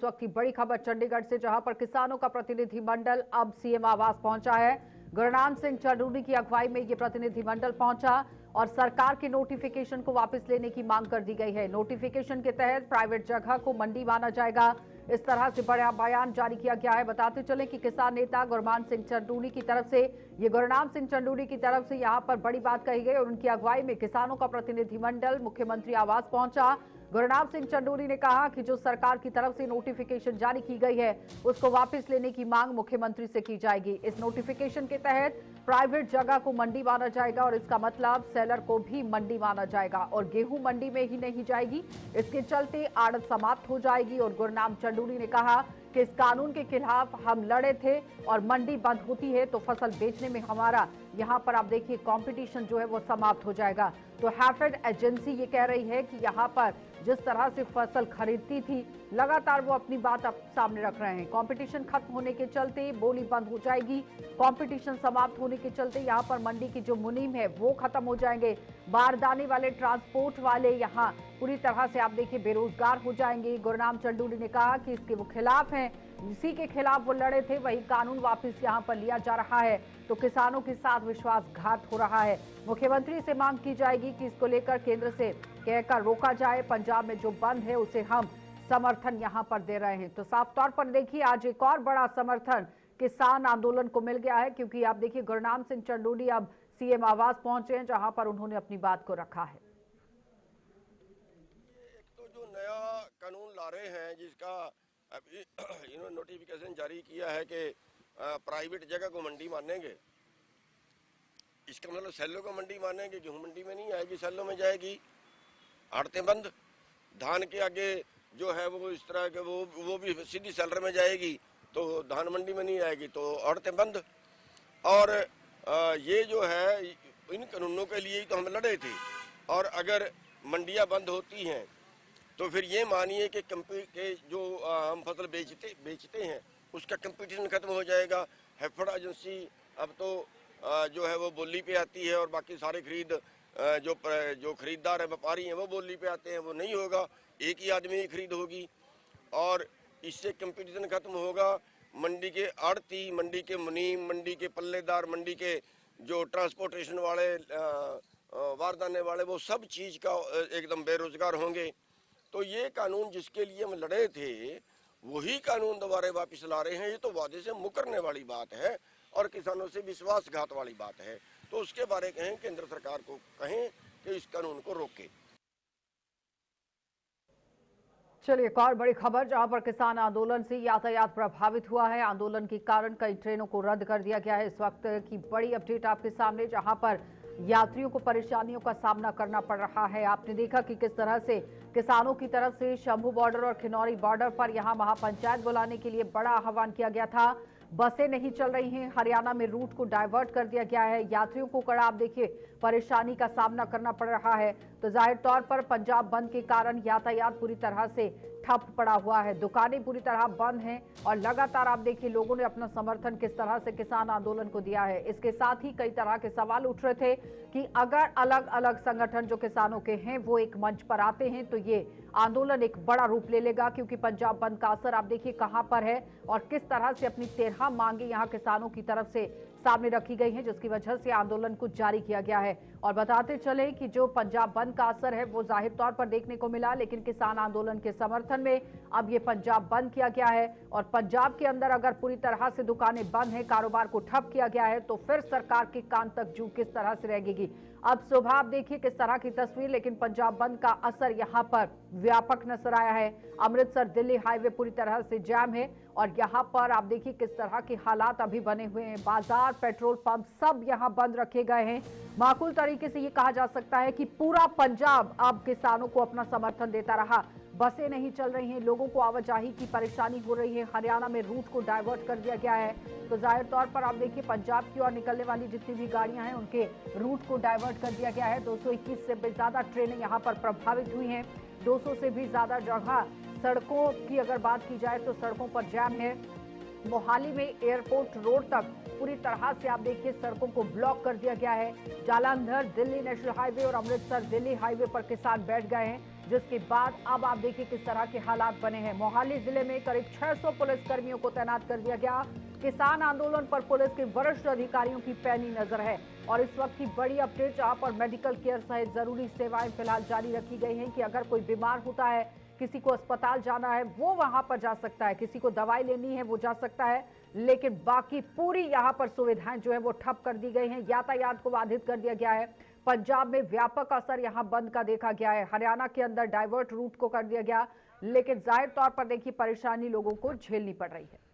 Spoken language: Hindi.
वक्त की बड़ी खबर चंडीगढ़ से, जहां पर किसानों का प्रतिनिधिमंडल अब सीएम आवास पहुंचा है। गुरनाम सिंह चंदूरी की अगुवाई में ये प्रतिनिधिमंडल पहुंचा और सरकार के नोटिफिकेशन को वापस लेने की मांग कर दी गई है। नोटिफिकेशन के तहत प्राइवेट जगह को मंडी माना जाएगा, इस तरह से बड़ा बयान जारी किया गया है। बताते चले कि किसान नेता गुरनाम सिंह चंदूरी की तरफ से यहां पर बड़ी बात कही गई और उनकी अगुवाई में किसानों का प्रतिनिधिमंडल मुख्यमंत्री आवास पहुंचा। गुरनाम सिंह चंदूरी ने कहा कि जो सरकार की तरफ से नोटिफिकेशन जारी की गई है उसको वापस लेने की मांग मुख्यमंत्री से की जाएगी। इस नोटिफिकेशन के तहत प्राइवेट जगह को मंडी माना जाएगा और इसका मतलब सेलर को भी मंडी माना जाएगा और गेहूं मंडी में ही नहीं जाएगी। इसके चलते आड़त समाप्त हो जाएगी और गुरनाम चंदूरी ने कहा कि इस कानून के खिलाफ हम लड़े थे और मंडी बंद होती है तो फसल बेचने में हमारा यहाँ पर आप देखिए कंपटीशन जो है वो समाप्त हो जाएगा। तो हैफेड एजेंसी ये कह रही है कि यहाँ पर जिस तरह से फसल खरीदती थी लगातार वो अपनी बात अब सामने रख रहे हैं। कंपटीशन खत्म होने के चलते बोली बंद हो जाएगी, कंपटीशन समाप्त होने के चलते यहाँ पर मंडी की जो मुनीम है वो खत्म हो जाएंगे। बारदाने वाले, ट्रांसपोर्ट वाले यहाँ पूरी तरह से आप देखिए बेरोजगार हो जाएंगे। गुरनाम चंदूरी ने कहा कि इसके वो खिलाफ हैं, इसी के खिलाफ वो लड़े थे, वही कानून वापस यहाँ पर लिया जा रहा है तो किसानों के साथ विश्वासघात हो रहा है। मुख्यमंत्री से मांग की जाएगी कि इसको लेकर केंद्र से कहकर रोका जाए। पंजाब में जो बंद है उसे हम समर्थन यहाँ पर दे रहे हैं। तो साफ तौर पर देखिए आज एक और बड़ा समर्थन किसान आंदोलन को मिल गया है, क्योंकि आप देखिए गुरनाम सिंह चंदूरी अब सीएम आवास पहुंचे हैं जहां पर उन्होंने अपनी बात को रखा है। एक तो जो नया कानून ला रहे हैं जिसका अभी इन्होंने नोटिफिकेशन जारी किया है कि प्राइवेट जगह को मंडी मानेंगे, इसका मतलब सेलों को मंडी मानेंगे, गेहूं मंडी में नहीं आएगी, सेलों में जाएगी। आड़तें बंद, धान के आगे जो है वो इस तरह के वो भी सीधी सेलर में जाएगी तो धान मंडी में नहीं आएगी, तो आड़तें बंद। और ये जो है इन कानूनों के लिए ही तो हम लड़े थे और अगर मंडियां बंद होती हैं तो फिर ये मानिए कि जो हम फसल बेचते हैं उसका कंपटीशन खत्म हो जाएगा। हैफेड एजेंसी अब तो जो है वो बोली पे आती है और बाकी सारे जो खरीदार है, व्यापारी हैं, वो बोली पे आते हैं, वो नहीं होगा। एक ही आदमी की खरीद होगी और इससे कंपटीशन खत्म होगा। मंडी के आड़ती, मंडी के मुनीम, मंडी के पल्लेदार, मंडी के जो ट्रांसपोर्टेशन वाले, बारदाने वाले, वो सब चीज़ का एकदम बेरोजगार होंगे। तो ये कानून जिसके लिए हम लड़े थे वही कानून दोबारा वापस ला रहे हैं। ये तो वादे से मुकरने वाली बात है और किसानों से विश्वासघात वाली बात है। तो उसके बारे कहें, केंद्र सरकार को कहें कि इस कानून को रोके। चलिए एक और बड़ी खबर, जहां पर किसान आंदोलन से यातायात प्रभावित हुआ है। आंदोलन के कारण कई ट्रेनों को रद्द कर दिया गया है। इस वक्त की बड़ी अपडेट आपके सामने, जहां पर यात्रियों को परेशानियों का सामना करना पड़ रहा है। आपने देखा कि किस तरह से किसानों की तरफ से शंभू बॉर्डर और खिनौरी बॉर्डर पर यहां महापंचायत बुलाने के लिए बड़ा आह्वान किया गया था। बसें नहीं चल रही हैं, हरियाणा में रूट को डाइवर्ट कर दिया गया है। यात्रियों को कड़ा आप देखिए परेशानी का सामना करना पड़ रहा है। तो जाहिर तौर पर पंजाब बंद के कारण यातायात पूरी तरह से ठप पड़ा हुआ है, दुकानें पूरी तरह बंद हैं और लगातार आप देखिए लोगों ने अपना समर्थन किस तरह से किसान आंदोलन को दिया है। इसके साथ ही कई तरह के सवाल उठ रहे थे कि अगर अलग अलग संगठन जो किसानों के हैं वो एक मंच पर आते हैं तो ये आंदोलन एक बड़ा रूप ले लेगा, क्योंकि पंजाब बंद का असर आप देखिए कहां पर है और किस तरह से अपनी 13 मांगे यहां किसानों की तरफ से सामने रखी गई हैं, जिसकी वजह से आंदोलन को जारी किया गया है। और बताते चले कि जो पंजाब बंद का असर है वो जाहिर तौर पर देखने को मिला, लेकिन किसान आंदोलन के समर्थन में अब ये पंजाब बंद किया गया है और पंजाब के अंदर अगर पूरी तरह से दुकानें बंद हैं, कारोबार को ठप किया गया है, तो फिर सरकार के कान तक जू किस तरह से रहेगी। अब सुबह आप देखिए किस तरह की तस्वीर, लेकिन पंजाब बंद का असर यहाँ पर व्यापक नजर आया है। अमृतसर दिल्ली हाईवे पूरी तरह से जाम है और यहाँ पर आप देखिए किस तरह के हालात अभी बने हुए हैं। बाजार, पेट्रोल पंप सब यहाँ बंद रखे गए हैं। माकूल तरीके से ये कहा जा सकता है कि पूरा पंजाब अब किसानों को अपना समर्थन देता रहा। बसें नहीं चल रही हैं, लोगों को आवाजाही की परेशानी हो रही है, हरियाणा में रूट को डाइवर्ट कर दिया गया है। तो जाहिर तौर पर आप देखिए पंजाब की ओर निकलने वाली जितनी भी गाड़ियां हैं उनके रूट को डाइवर्ट कर दिया गया है। 221 से भी ज्यादा ट्रेनें यहाँ पर प्रभावित हुई हैं। 200 से भी ज्यादा जगह सड़कों की अगर बात की जाए तो सड़कों पर जाम है। मोहाली में एयरपोर्ट रोड तक पूरी तरह से आप देखिए सड़कों को ब्लॉक कर दिया गया है। जालंधर दिल्ली नेशनल हाईवे और अमृतसर दिल्ली हाईवे पर किसान बैठ गए हैं। जिसके बाद अब आप देखिए किस तरह के हालात बने हैं। मोहाली जिले में करीब 600 पुलिस कर्मियों को तैनात कर दिया गया। किसान आंदोलन पर पुलिस के वरिष्ठ अधिकारियों की पैनी नजर है। और इस वक्त की बड़ी अपडेट, जहां पर मेडिकल केयर सहित जरूरी सेवाएं फिलहाल जारी रखी गई हैं कि अगर कोई बीमार होता है, किसी को अस्पताल जाना है, वो वहां पर जा सकता है, किसी को दवाई लेनी है वो जा सकता है, लेकिन बाकी पूरी यहां पर सुविधाएं जो है वो ठप कर दी गई हैं। यातायात को बाधित कर दिया गया है। पंजाब में व्यापक असर यहां बंद का देखा गया है। हरियाणा के अंदर डाइवर्ट रूट को कर दिया गया, लेकिन जाहिर तौर पर देखिए परेशानी लोगों को झेलनी पड़ रही है।